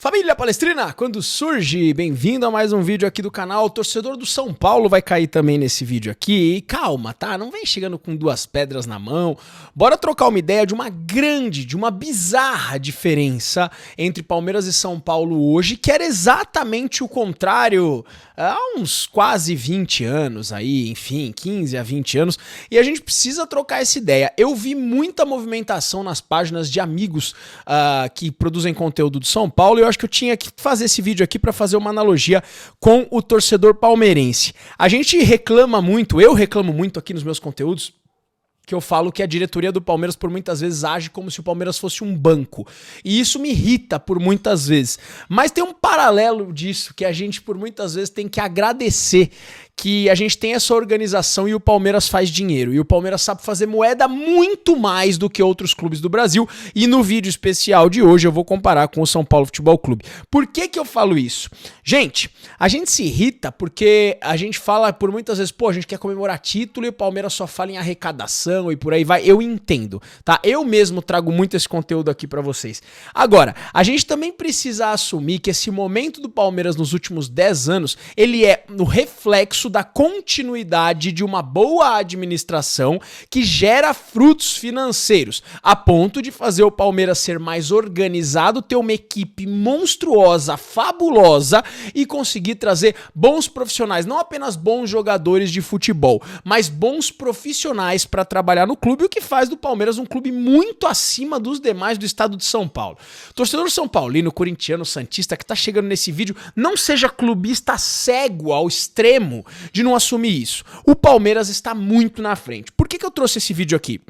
Família Palestrina, quando surge, bem-vindo a mais um vídeo aqui do canal. O torcedor do São Paulo vai cair também nesse vídeo aqui. E calma, tá? Não vem chegando com duas pedras na mão. Bora trocar uma ideia de uma bizarra diferença entre Palmeiras e São Paulo hoje, que era exatamente o contrário há uns quase 20 anos aí, enfim, 15 a 20 anos. E a gente precisa trocar essa ideia. Eu vi muita movimentação nas páginas de amigos que produzem conteúdo do São Paulo e eu acho que eu tinha que fazer esse vídeo aqui para fazer uma analogia com o torcedor palmeirense. A gente reclama muito, eu reclamo muito aqui nos meus conteúdos, que eu falo que a diretoria do Palmeiras por muitas vezes age como se o Palmeiras fosse um banco. E isso me irrita por muitas vezes. Mas tem um paralelo disso que a gente por muitas vezes tem que agradecer que a gente tem essa organização e o Palmeiras faz dinheiro. E o Palmeiras sabe fazer moeda muito mais do que outros clubes do Brasil. E no vídeo especial de hoje eu vou comparar com o São Paulo Futebol Clube. Por que que eu falo isso? Gente, a gente se irrita porque a gente fala por muitas vezes, pô, a gente quer comemorar título e o Palmeiras só fala em arrecadação e por aí vai. Eu entendo, tá? Eu mesmo trago muito esse conteúdo aqui pra vocês. Agora, a gente também precisa assumir que esse momento do Palmeiras nos últimos 10 anos, ele é no reflexo da continuidade de uma boa administração que gera frutos financeiros, a ponto de fazer o Palmeiras ser mais organizado, ter uma equipe monstruosa, fabulosa e conseguir trazer bons profissionais, não apenas bons jogadores de futebol, mas bons profissionais para trabalhar no clube, o que faz do Palmeiras um clube muito acima dos demais do estado de São Paulo. Torcedor são paulino, corintiano, santista que tá chegando nesse vídeo, não seja clubista cego ao extremo de não assumir isso. O Palmeiras está muito na frente. Por que que eu trouxe esse vídeo aqui?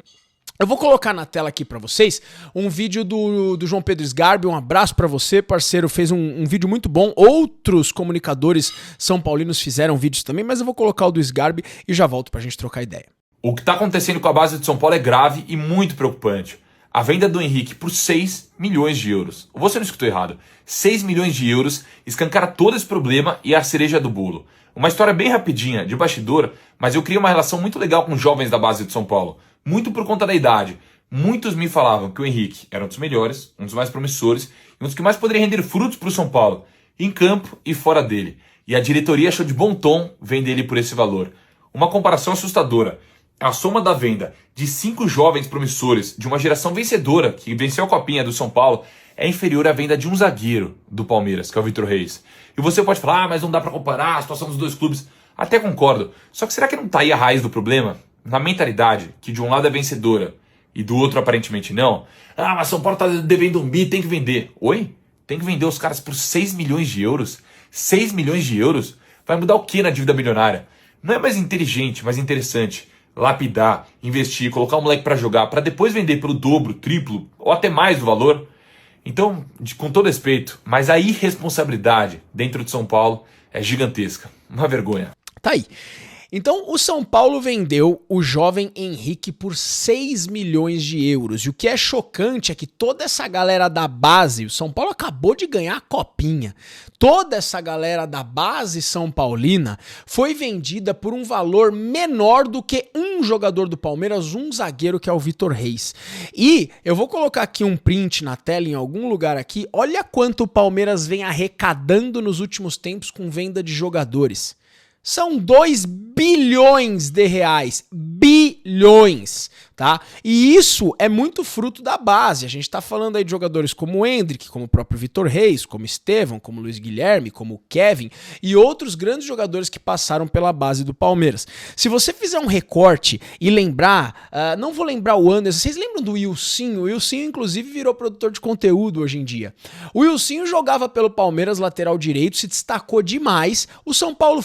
Eu vou colocar na tela aqui pra vocês um vídeo do João Pedro Sgarbi, um abraço pra você, parceiro, fez um vídeo muito bom, outros comunicadores são paulinos fizeram vídeos também, mas eu vou colocar o do Sgarbi e já volto pra gente trocar ideia. O que está acontecendo com a base de São Paulo é grave e muito preocupante. A venda do Henrique por 6 milhões de euros. Você não escutou errado. 6 milhões de euros escancara todo esse problema e a cereja do bolo. Uma história bem rapidinha, de bastidor, mas eu criei uma relação muito legal com os jovens da base de São Paulo. Muito por conta da idade. Muitos me falavam que o Henrique era um dos melhores, um dos mais promissores e um dos que mais poderia render frutos para o São Paulo, em campo e fora dele. E a diretoria achou de bom tom vender ele por esse valor. Uma comparação assustadora. A soma da venda de 5 jovens promissores de uma geração vencedora que venceu a Copinha do São Paulo é inferior à venda de um zagueiro do Palmeiras, que é o Vitor Reis. E você pode falar, mas não dá pra comparar a situação dos dois clubes. Até concordo. Só que será que não tá aí a raiz do problema? Na mentalidade, que de um lado é vencedora e do outro aparentemente não. Ah, mas São Paulo tá devendo um bi, tem que vender. Oi? Tem que vender os caras por 6 milhões de euros? 6 milhões de euros? Vai mudar o que na dívida milionária? Não é mais inteligente, mais interessante lapidar, investir, colocar o moleque pra jogar, pra depois vender pelo dobro, triplo ou até mais do valor? Então, com todo respeito, mas a irresponsabilidade dentro de São Paulo é gigantesca. Uma vergonha. Tá aí. Então, o São Paulo vendeu o jovem Henrique por 6 milhões de euros. E o que é chocante é que toda essa galera da base, o São Paulo acabou de ganhar a Copinha. Toda essa galera da base São Paulina foi vendida por um valor menor do que um jogador do Palmeiras, um zagueiro que é o Vitor Reis. E eu vou colocar aqui um print na tela em algum lugar aqui. Olha quanto o Palmeiras vem arrecadando nos últimos tempos com venda de jogadores. São 2 bilhões de reais. Bilhões, tá? E isso é muito fruto da base. A gente tá falando aí de jogadores como o Endrick, como o próprio Vitor Reis, como o Estevão, como o Luiz Guilherme, como o Kevin e outros grandes jogadores que passaram pela base do Palmeiras. Se você fizer um recorte e lembrar, não vou lembrar o ano, vocês lembram do Wilsinho? O Wilsinho, inclusive, virou produtor de conteúdo hoje em dia. O Wilsinho jogava pelo Palmeiras, lateral direito, se destacou demais. O São Paulo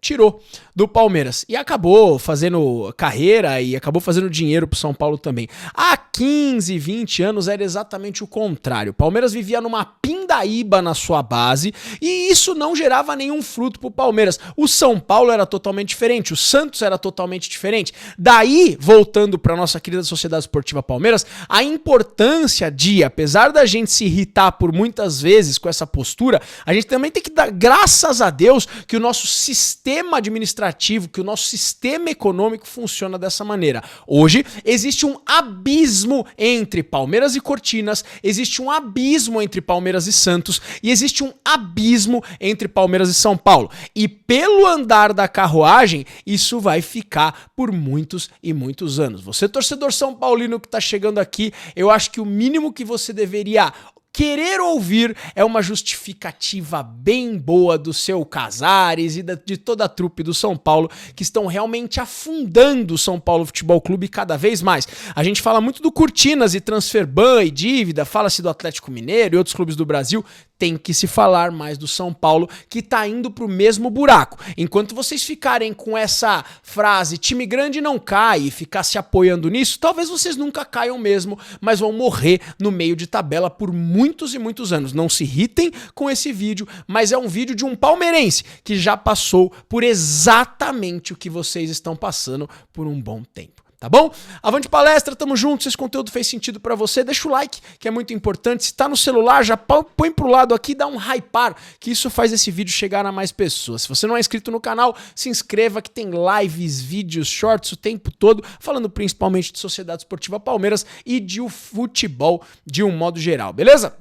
tirou do Palmeiras e acabou fazendo carreira e acabou fazendo dinheiro pro São Paulo também. Há 15, 20 anos era exatamente o contrário. O Palmeiras vivia numa pindaíba na sua base e e isso não gerava nenhum fruto pro Palmeiras. O São Paulo era totalmente diferente, o Santos era totalmente diferente. Daí, voltando para nossa querida Sociedade Esportiva Palmeiras, a importância de, apesar da gente se irritar por muitas vezes com essa postura, a gente também tem que dar graças a Deus que o nosso sistema administrativo, que o nosso sistema econômico funciona dessa maneira. Hoje existe um abismo entre Palmeiras e Cortinas, existe um abismo entre Palmeiras e Santos e existe um abismo entre Palmeiras e São Paulo. E pelo andar da carruagem, isso vai ficar por muitos e muitos anos. Você, torcedor São Paulino que tá chegando aqui, eu acho que o mínimo que você deveria querer ouvir é uma justificativa bem boa do seu Casares e de toda a trupe do São Paulo, que estão realmente afundando o São Paulo Futebol Clube cada vez mais. A gente fala muito do Cortinas e Transferban e dívida, fala-se do Atlético Mineiro e outros clubes do Brasil. Tem que se falar mais do São Paulo, que tá indo pro mesmo buraco. Enquanto vocês ficarem com essa frase, time grande não cai, e ficar se apoiando nisso, talvez vocês nunca caiam mesmo, mas vão morrer no meio de tabela por muitos e muitos anos. Não se irritem com esse vídeo, mas é um vídeo de um palmeirense que já passou por exatamente o que vocês estão passando por um bom tempo. Tá bom? Avante palestra, tamo junto. Se esse conteúdo fez sentido pra você, deixa o like, que é muito importante. Se tá no celular, já põe pro lado aqui, dá um hypar, que isso faz esse vídeo chegar a mais pessoas. Se você não é inscrito no canal, se inscreva, que tem lives, vídeos, shorts o tempo todo, falando principalmente de Sociedade Esportiva Palmeiras e de futebol de um modo geral, beleza?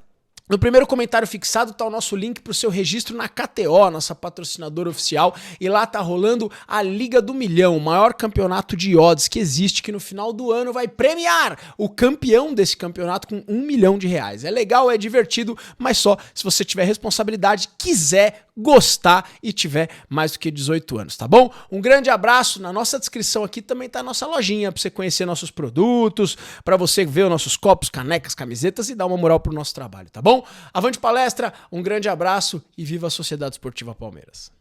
No primeiro comentário fixado tá o nosso link pro seu registro na KTO, nossa patrocinadora oficial, e lá tá rolando a Liga do Milhão, o maior campeonato de odds que existe, que no final do ano vai premiar o campeão desse campeonato com R$1 milhão. É legal, é divertido, mas só se você tiver responsabilidade, quiser, gostar e tiver mais do que 18 anos, tá bom? Um grande abraço. Na nossa descrição aqui também tá a nossa lojinha pra você conhecer nossos produtos, pra você ver os nossos copos, canecas, camisetas e dar uma moral pro nosso trabalho, tá bom? Avante palestra, um grande abraço e viva a Sociedade Esportiva Palmeiras.